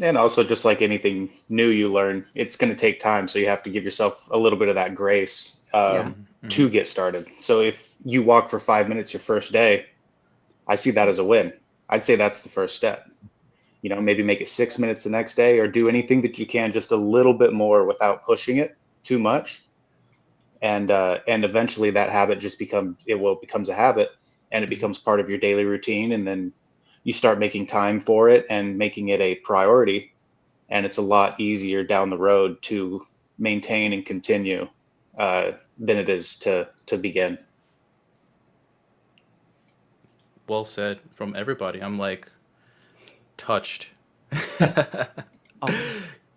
And also, just like anything new you learn, it's going to take time. So you have to give yourself a little bit of that grace to get started. So if you walk for 5 minutes your first day, I see that as a win. I'd say that's the first step. Maybe make it 6 minutes the next day, or do anything that you can just a little bit more without pushing it too much. And eventually that habit becomes a habit, and it becomes part of your daily routine. And then you start making time for it and making it a priority. And it's a lot easier down the road to maintain and continue than it is to begin. Well said from everybody. I'm like touched.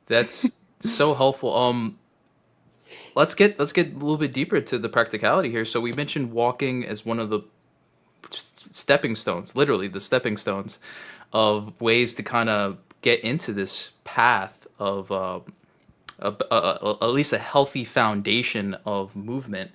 That's so helpful. Let's get a little bit deeper to the practicality here. So we mentioned walking as one of the stepping stones, literally the stepping stones of ways to kind of get into this path of at least a healthy foundation of movement.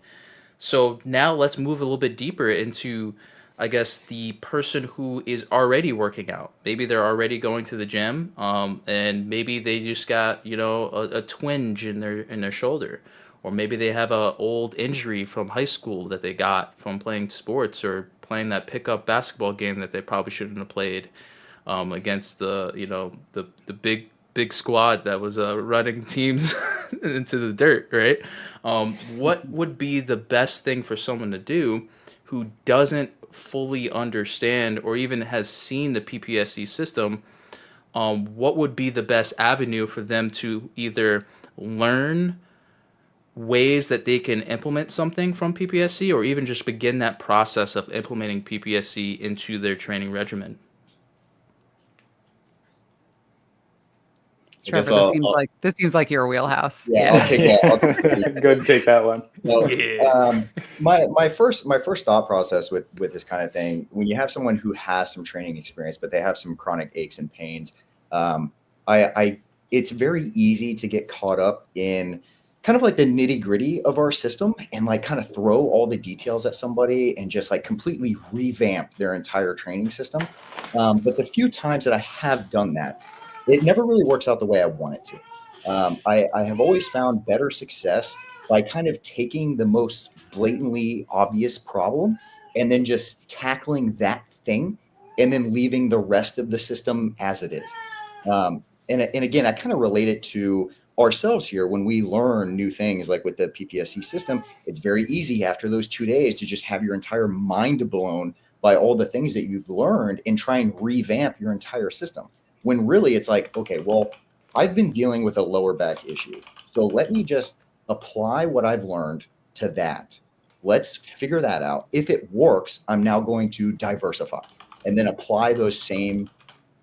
So now let's move a little bit deeper into, I guess, the person who is already working out. Maybe they're already going to the gym, and maybe they just got a twinge in their shoulder, or maybe they have a old injury from high school that they got from playing sports or playing that pickup basketball game that they probably shouldn't have played against the big squad that was running teams into the dirt, right? What would be the best thing for someone to do who doesn't fully understand or even has seen the PPSC system? What would be the best avenue for them to either learn ways that they can implement something from PPSC or even just begin that process of implementing PPSC into their training regimen? I guess Trevor, this seems like your wheelhouse. yeah, Yeah. I'll take the lead. Go and take that one. So, Yeah. my first thought process with this kind of thing, when you have someone who has some training experience, but they have some chronic aches and pains, I it's very easy to get caught up in kind of like the nitty gritty of our system and like kind of throw all the details at somebody and just like completely revamp their entire training system. But the few times that I have done that, it never really works out the way I want it to. I have always found better success by kind of taking the most blatantly obvious problem and then just tackling that thing and then leaving the rest of the system as it is. And again, I kind of relate it to ourselves here when we learn new things like with the PPSC system. It's very easy after those 2 days to just have your entire mind blown by all the things that you've learned and try and revamp your entire system. When really it's like, okay, well, I've been dealing with a lower back issue. So let me just apply what I've learned to that. Let's figure that out. If it works, I'm now going to diversify and then apply those same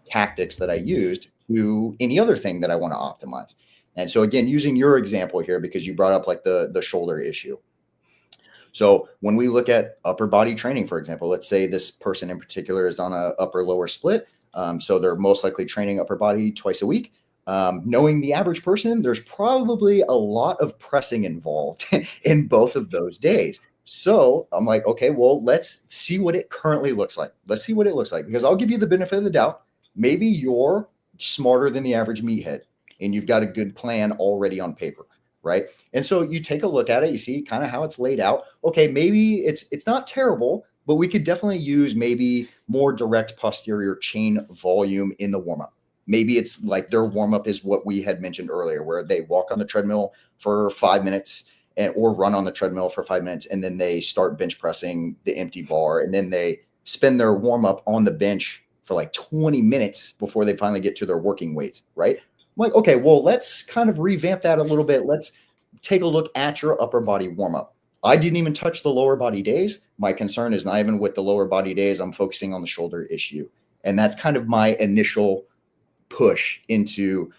tactics that I used to any other thing that I want to optimize. And so again, using your example here, because you brought up like the shoulder issue. So when we look at upper body training, for example, let's say this person in particular is on a upper lower split. So they're most likely training upper body twice a week. Knowing the average person, there's probably a lot of pressing involved in both of those days. So I'm like, okay, well, let's see what it currently looks like. Let's see what it looks like, because I'll give you the benefit of the doubt. Maybe you're smarter than the average meathead and you've got a good plan already on paper, right? And so you take a look at it, you see kind of how it's laid out. Okay, maybe it's not terrible, but we could definitely use maybe more direct posterior chain volume in the warm-up. Maybe it's like their warm-up is what we had mentioned earlier, where they walk on the treadmill for 5 minutes or run on the treadmill for 5 minutes, and then they start bench pressing the empty bar, and then they spend their warm-up on the bench for like 20 minutes before they finally get to their working weights, right? I'm like, okay, well, let's kind of revamp that a little bit. Let's take a look at your upper body warm-up. I didn't even touch the lower body days. My concern is not even with the lower body days. I'm focusing on the shoulder issue. And that's kind of my initial push into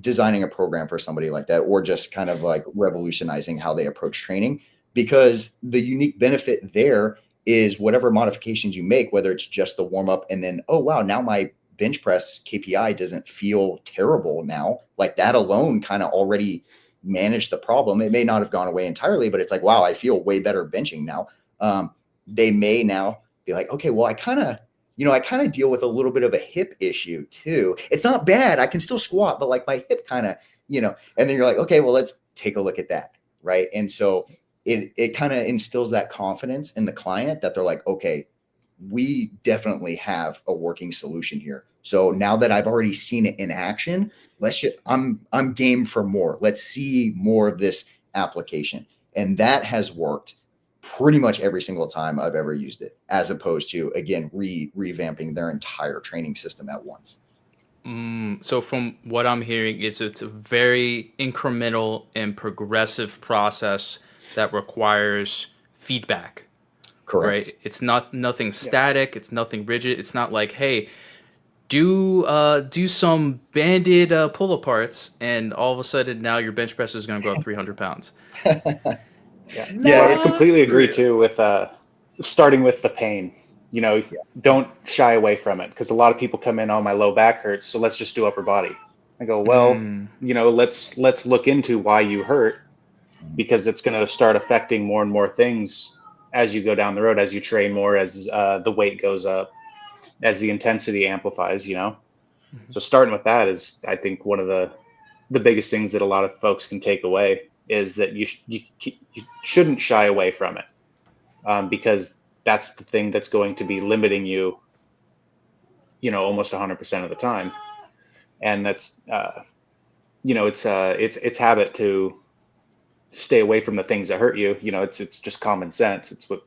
designing a program for somebody like that, or just kind of like revolutionizing how they approach training, because the unique benefit there is whatever modifications you make, whether it's just the warm up and then, oh, wow, now my bench press KPI doesn't feel terrible now. Like that alone kind of already managed the problem. It may not have gone away entirely, but it's like, wow, I feel way better benching now. They may now be like, okay, well, I kind of deal with a little bit of a hip issue too. It's not bad. I can still squat, but like my hip kind of, and then you're like, okay, well, let's take a look at that. Right. And so it kind of instills that confidence in the client that they're like, okay, we definitely have a working solution here. So now that I've already seen it in action, I'm game for more. Let's see more of this application. And that has worked pretty much every single time I've ever used it, as opposed to, again, revamping their entire training system at once. So from what I'm hearing, it's a very incremental and progressive process that requires feedback. Correct. Right? It's nothing static. It's nothing rigid. It's not like, hey, do some banded pull aparts, and all of a sudden now your bench press is going to go up 300 pounds. Yeah, I completely agree too with starting with the pain. Don't shy away from it, because a lot of people come in, oh, my low back hurts, so let's just do upper body. I go, well, let's look into why you hurt, because it's going to start affecting more and more things as you go down the road, as you train more, as the weight goes up, as the intensity amplifies. So starting with that is, I think, one of the biggest things that a lot of folks can take away, is that you shouldn't shy away from it, because that's the thing that's going to be limiting you, almost 100% of the time. And that's it's habit to stay away from the things that hurt you. It's just common sense. It's what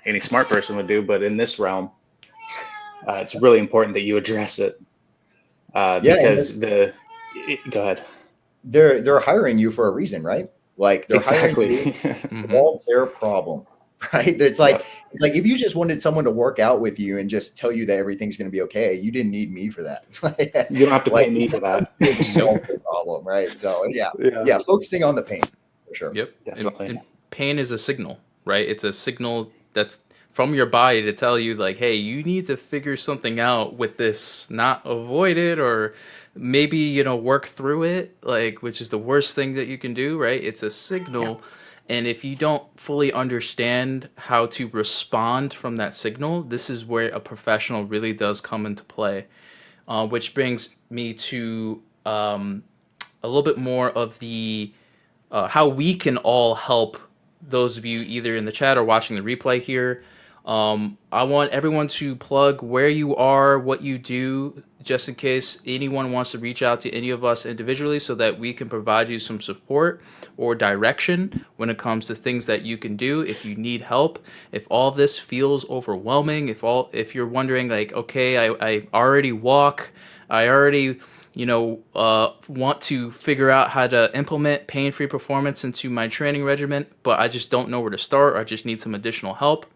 any smart person would do. But in this realm, it's really important that you address it Yeah, and because go ahead. they're hiring you for a reason, right? Like they're hiring Exactly. you to Mm-hmm. solve their problem, right? It's Yep. like if you just wanted someone to work out with you and just tell you that everything's going to be okay, you didn't need me for that. You don't have to Like pay me for that. you to solve Nope. the problem, right? So Yeah, yeah, focusing on the pain for sure. Yep. definitely. And pain is a signal, right? It's a signal that's from your body to tell you, like, hey, you need to figure something out with this, not avoid it or maybe, work through it, like, which is the worst thing that you can do, right? It's a signal. And if you don't fully understand how to respond from that signal, this is where a professional really does come into play. Which brings me to a little bit more of the how we can all help those of you either in the chat or watching the replay here. I want everyone to plug where you are, what you do, just in case anyone wants to reach out to any of us individually so that we can provide you some support or direction when it comes to things that you can do if you need help. If all of this feels overwhelming, if you're wondering like, okay, I already walk, I already want to figure out how to implement pain-free performance into my training regimen, but I just don't know where to start, or I just need some additional help.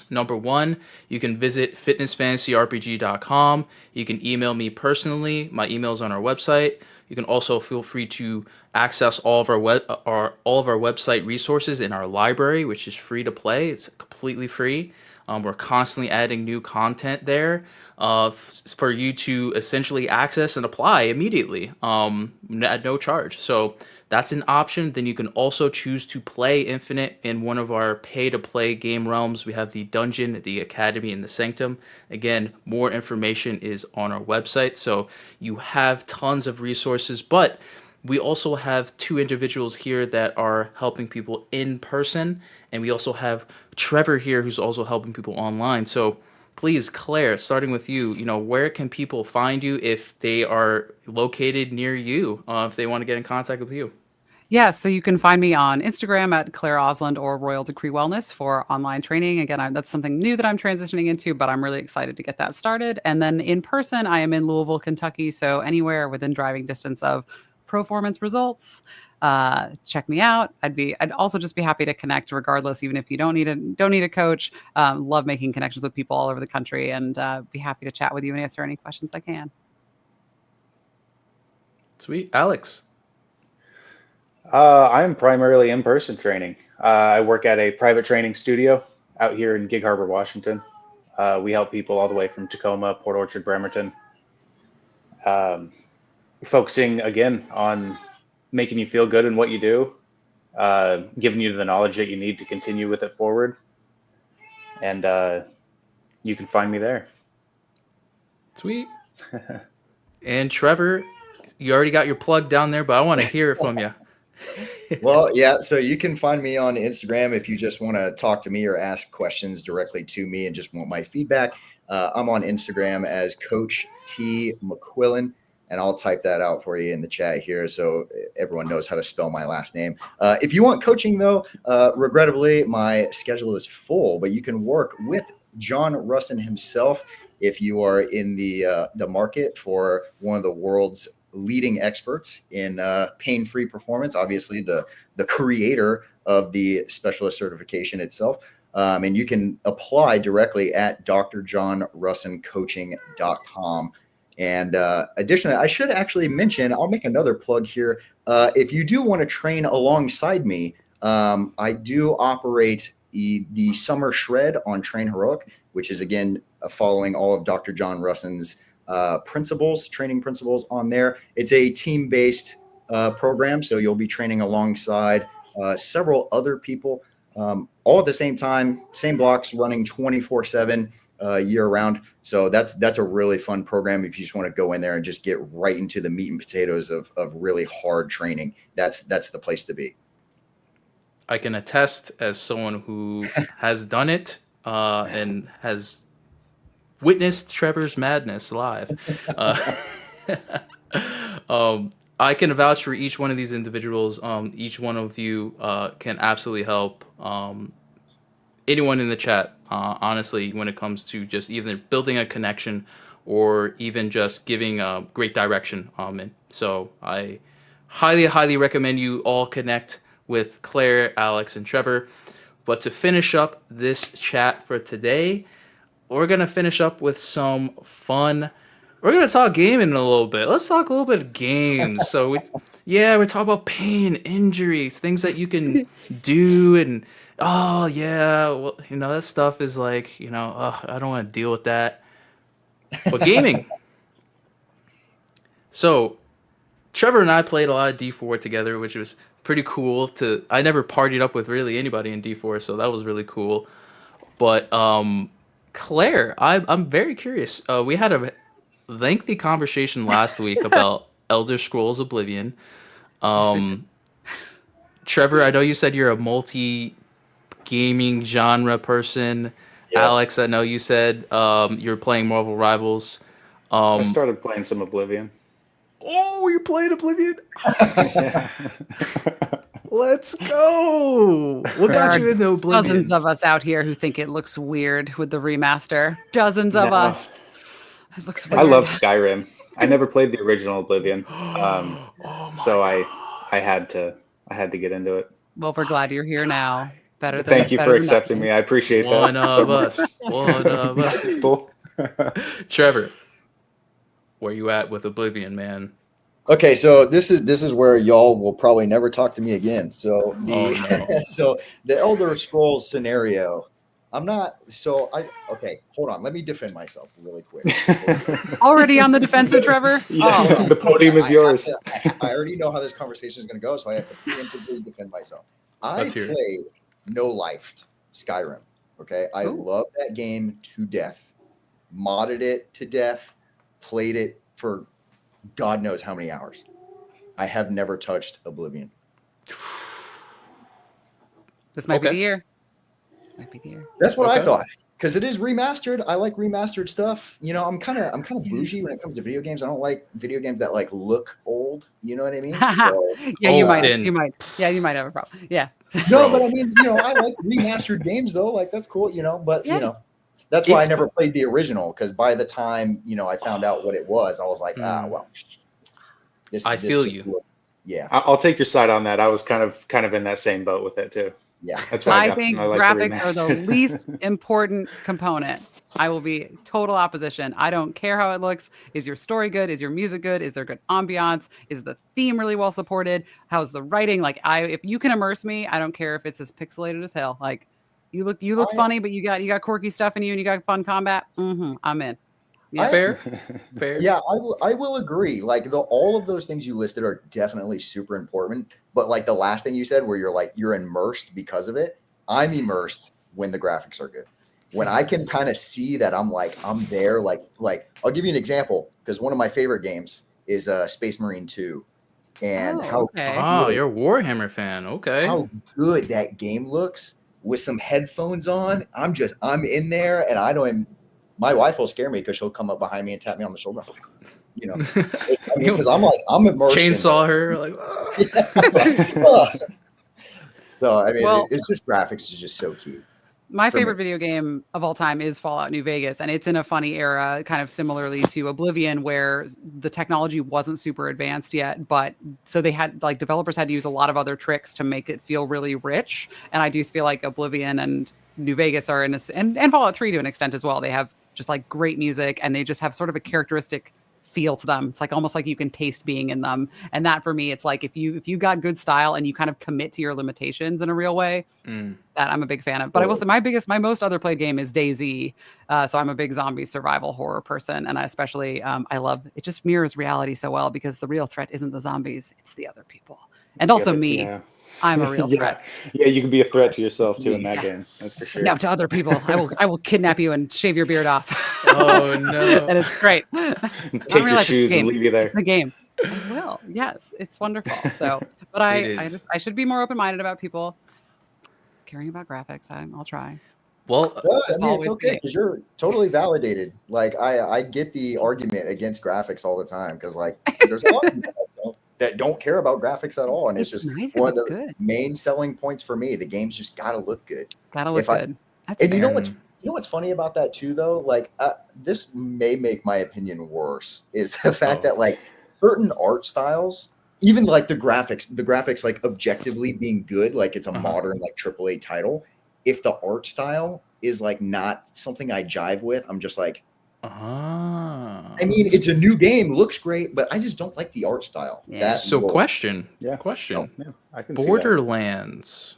Number one, you can visit fitnessfantasyrpg.com. You can email me personally. My email is on our website. You can also feel free to access all of our website resources in our library, which is free to play. It's completely free. We're constantly adding new content there for you to essentially access and apply immediately at no charge. So that's an option. Then you can also choose to play Infinite in one of our pay-to-play game realms. We have the Dungeon, the Academy, and the Sanctum. Again, more information is on our website. So you have tons of resources, but we also have two individuals here that are helping people in person, and we also have Trevor here who's also helping people online. So please, Claire, starting with you, where can people find you if they are located near you, if they want to get in contact with you? Yeah, so you can find me on Instagram at Claire Osland or Royal Decree Wellness for online training. Again, that's something new that I'm transitioning into, but I'm really excited to get that started. And then in person, I am in Louisville, Kentucky, so anywhere within driving distance of Performance Results. Check me out. I'd also just be happy to connect regardless, even if you don't need a coach. Love making connections with people all over the country, and be happy to chat with you and answer any questions I can. Sweet. Alex. I'm primarily in-person training. I work at a private training studio out here in Gig Harbor, Washington. We help people all the way from Tacoma, Port Orchard, Bremerton. Focusing again on making you feel good in what you do, giving you the knowledge that you need to continue with it forward. And you can find me there. Sweet. And Trevor, you already got your plug down there, but I want to hear it from you. Well, yeah. So you can find me on Instagram if you just want to talk to me or ask questions directly to me and just want my feedback. I'm on Instagram as Coach T McQuillan, and I'll type that out for you in the chat here so everyone knows how to spell my last name. If you want coaching, though, regrettably, my schedule is full, but you can work with John Rusin himself if you are in the market for one of the world's leading experts in pain-free performance, obviously the creator of the specialist certification itself. And you can apply directly at drjohnrusincoaching.com. And additionally, I should actually mention, I'll make another plug here. If you do want to train alongside me, I do operate the Summer Shred on Train Heroic, which is, again, following all of Dr. John Russin's training principles on there. It's a team-based program, so you'll be training alongside several other people all at the same time, same blocks, running 24/7 year round. So that's a really fun program if you just want to go in there and just get right into the meat and potatoes of really hard training. That's the place to be. I can attest as someone who has done it and has witnessed Trevor's madness live. I can vouch for each one of these individuals. Each one of you can absolutely help anyone in the chat. Honestly, when it comes to just either building a connection or even just giving great direction. And so I highly, highly recommend you all connect with Claire, Alex, and Trevor. But to finish up this chat for today, we're gonna finish up with some fun. We're gonna talk gaming in a little bit. Let's talk a little bit of games. We're talking about pain, injuries, things that you can do, and oh yeah, well, that stuff is like, I don't want to deal with that. But gaming. So, Trevor and I played a lot of D4 together, which was pretty cool. I never partied up with really anybody in D4, so that was really cool. But Claire, I'm very curious. We had a lengthy conversation last week about Elder Scrolls Oblivion. Trevor, I know you said you're a multi-gaming genre person. Yep. Alex, I know you said you're playing Marvel Rivals. I started playing some Oblivion. Oh, you're playing Oblivion? Let's go! What got you into Oblivion? Dozens of us out here who think it looks weird with the remaster. Dozens of us. It looks weird. I love Skyrim. I never played the original Oblivion, so I had to get into it. Well, we're glad you're here now. Thank you for accepting me. I appreciate that. One of us. Trevor, where you at with Oblivion, man? Okay, so this is where y'all will probably never talk to me again. So so the Elder Scrolls scenario, okay, hold on. Let me defend myself really quick. Already on the defensive, Trevor? Yeah, oh. The podium is yours. I already know how this conversation is going to go, so I have to preemptively defend myself. I played no-lifed Skyrim, okay? I love that game to death. Modded it to death. Played it for God knows how many hours. I have never touched Oblivion. This might be the year. That's what I thought, because it is remastered. I like remastered stuff. I'm kind of bougie when it comes to video games. I don't like video games that like look old. You know what I mean? So, you might. Yeah, you might have a problem. Yeah. No, but I mean, I like remastered games though. Like that's cool. But that's why I never played the original, because by the time I found out what it was, I was like, well, I feel you. Yeah, I'll take your side on that. I was kind of in that same boat with it too. Yeah, that's why I think graphics are the least important component. I will be total opposition. I don't care how it looks. Is your story good? Is your music good? Is there good ambiance? Is the theme really well supported? How's the writing? Like, if you can immerse me, I don't care if it's as pixelated as hell. Like, you look funny, but you got quirky stuff in you, and you got fun combat. I'm in. Yeah. Fair. Yeah, I will agree. Like all of those things you listed are definitely super important. But like the last thing you said, where you're immersed because of it, I'm immersed when the graphics are good. When I can kind of see that I'm there. Like I'll give you an example, because one of my favorite games is Space Marine 2, and you're a Warhammer fan. Okay, how good that game looks with some headphones on. I'm in there, and I don't even. My wife will scare me because she'll come up behind me and tap me on the shoulder. Because I'm immersed. Chainsaw her, So it's just graphics is just so key. My favorite video game of all time is Fallout New Vegas, and it's in a funny era, kind of similarly to Oblivion, where the technology wasn't super advanced yet, but so they had developers had to use a lot of other tricks to make it feel really rich. And I do feel like Oblivion and New Vegas are and Fallout 3 to an extent as well. They have just great music, and they just have sort of a characteristic feel to them. It's almost like you can taste being in them. And that for me, it's like if you got good style and you kind of commit to your limitations in a real way, that I'm a big fan of. But I will say my most other played game is DayZ. So I'm a big zombie survival horror person. And I especially, I love, it just mirrors reality so well, because the real threat isn't the zombies, it's the other people. And also me. Yeah. I'm a real threat. Yeah, you can be a threat to yourself too in that game. That's for sure. No, to other people. I will kidnap you and shave your beard off. Oh no. And it's great. Take your shoes and leave you there. It's the game. I will. Yes, it's wonderful. So, but I should be more open-minded about people caring about graphics. I'll try. Well, it's okay, because you're totally validated. Like I get the argument against graphics all the time, because there's a lot of people that don't. that don't care about graphics at all, and it's just nice. It one of looks the good. main selling points for me. The game's just gotta look good. Gotta look good. That's and fair. you know what's funny about that too, though? Like, this may make my opinion worse. Is the fact that like certain art styles, even like the graphics like objectively being good, like it's a modern like AAA title. If the art style is like not something I jive with, I'm just like, I mean, it's a new game, looks great, but I just don't like the art style. Yeah. Question. Yeah. Question. Yeah, I can see that. Borderlands.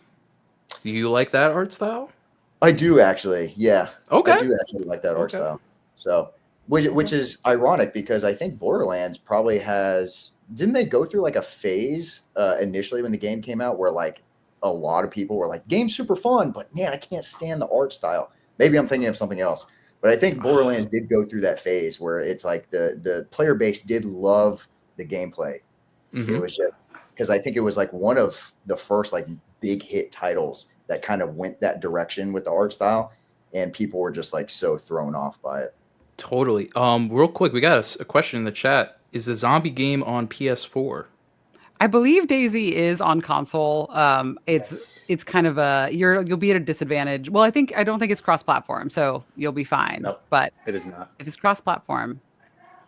Do you like that art style? I do actually. Yeah. Okay. I do actually like that art style. So, which is ironic because I think Borderlands probably didn't they go through like a phase initially when the game came out where like a lot of people were like, game's super fun, but man, I can't stand the art style. Maybe I'm thinking of something else. But I think Borderlands did go through that phase where it's like the player base did love the gameplay. It was just because I think it was like one of the first like big hit titles that kind of went that direction with the art style, and people were just like so thrown off by it. Totally. Real quick, we got a question in the chat. Is the zombie game on PS4? I believe Daisy is on console. It's kind of you'll be at a disadvantage. Well, I don't think it's cross-platform, so you'll be fine. Nope, but it is not. If it's cross-platform,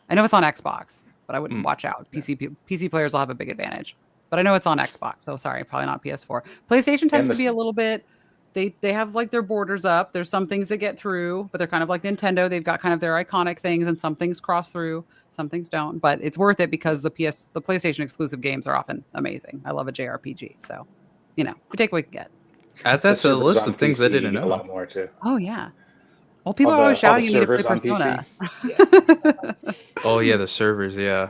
I know it's on Xbox, but I wouldn't watch out. PC players will have a big advantage. But I know it's on Xbox, so sorry, probably not PS4. PlayStation tends to be a little bit. They have like their borders up. There's some things that get through, but they're kind of like Nintendo. They've got kind of their iconic things, and some things cross through, some things don't. But it's worth it because the PlayStation exclusive games are often amazing. I love a JRPG, so we take what we can get. Add that to the list of things I didn't know. A lot more too. Oh yeah. Well, people are always shouting you need to play Persona. Oh yeah, the servers, yeah.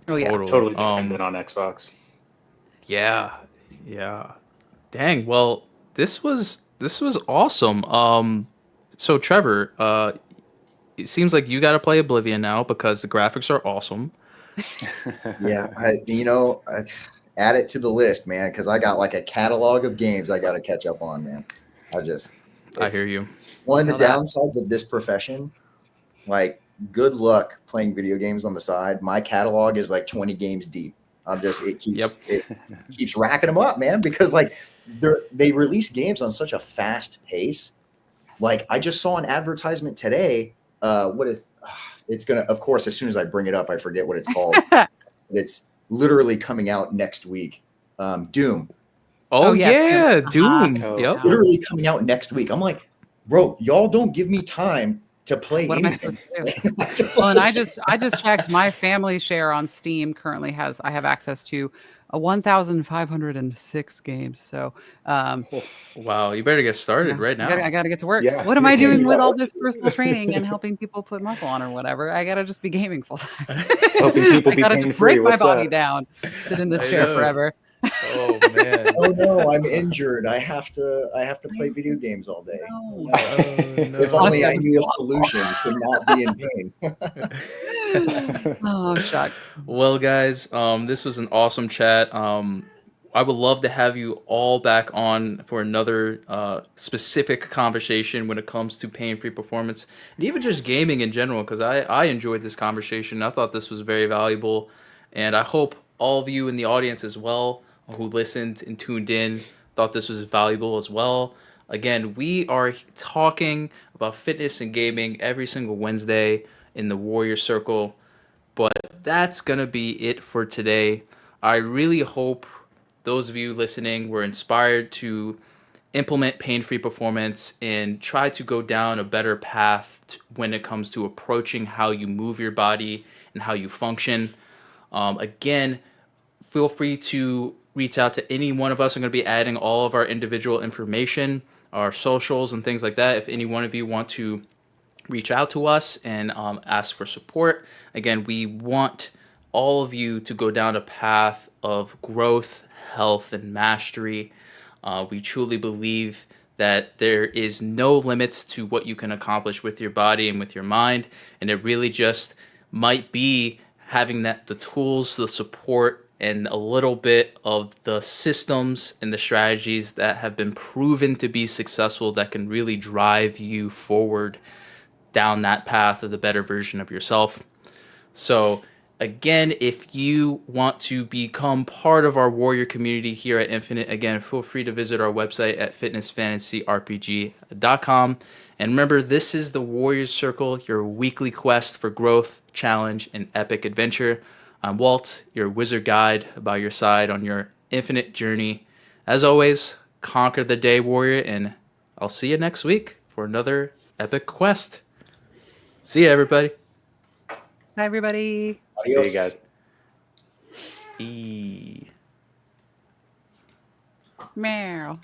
Totally dependent on Xbox. Yeah. Dang. Well, this was awesome. So Trevor, it seems like you got to play Oblivion now because the graphics are awesome. Yeah, add it to the list, man, because I got like a catalog of games I got to catch up on, man. I hear you. One of the downsides of this profession, like, good luck playing video games on the side. My catalog is like 20 games deep. It keeps racking them up, man, because like they release games on such a fast pace. Like, I just saw an advertisement today. It's gonna, of course, as soon as I bring it up, I forget what it's called. It's literally coming out next week. Doom. Oh yeah, Doom. Yep. Literally coming out next week. I'm like, bro, y'all don't give me time to play what anything. Am I supposed to do? Well, and I just checked. My family share on Steam currently I have access to 1,506 games. So, wow, you better get started right now. I gotta get to work. Yeah. What am I doing with all this personal training and helping people put muscle on or whatever? I gotta just be gaming full time. Helping people be I gotta pain just break free. my body down, sit in this chair forever. Oh man. Oh no, I'm injured. I have to play video games all day. No. If only I knew a solution to not be in pain. Oh, shock. Well, guys, this was an awesome chat. I would love to have you all back on for another specific conversation when it comes to pain-free performance and even just gaming in general, because I enjoyed this conversation. I thought this was very valuable, and I hope all of you in the audience as well who listened and tuned in thought this was valuable as well. Again, we are talking about fitness and gaming every single Wednesday in the Warrior Circle, but that's going to be it for today. I really hope those of you listening were inspired to implement pain-free performance and try to go down a better path when it comes to approaching how you move your body and how you function. Again, feel free to reach out to any one of us. I'm going to be adding all of our individual information, our socials and things like that. If any one of you want to reach out to us and ask for support. Again, we want all of you to go down a path of growth, health, and mastery. We truly believe that there is no limits to what you can accomplish with your body and with your mind, and it really just might be having the tools, the support, and a little bit of the systems and the strategies that have been proven to be successful that can really drive you forward down that path of the better version of yourself. So Again, if you want to become part of our warrior community here at Infinite, again, feel free to visit our website at fitnessfantasyrpg.com. And remember, this is the Warriors Circle, your weekly quest for growth, challenge, and epic adventure. I'm Walt, your wizard guide by your side on your infinite journey. As always, conquer the day, warrior, and I'll see you next week for another epic quest. See you, everybody. Bye, everybody. See you Adios. guys. E. Meow.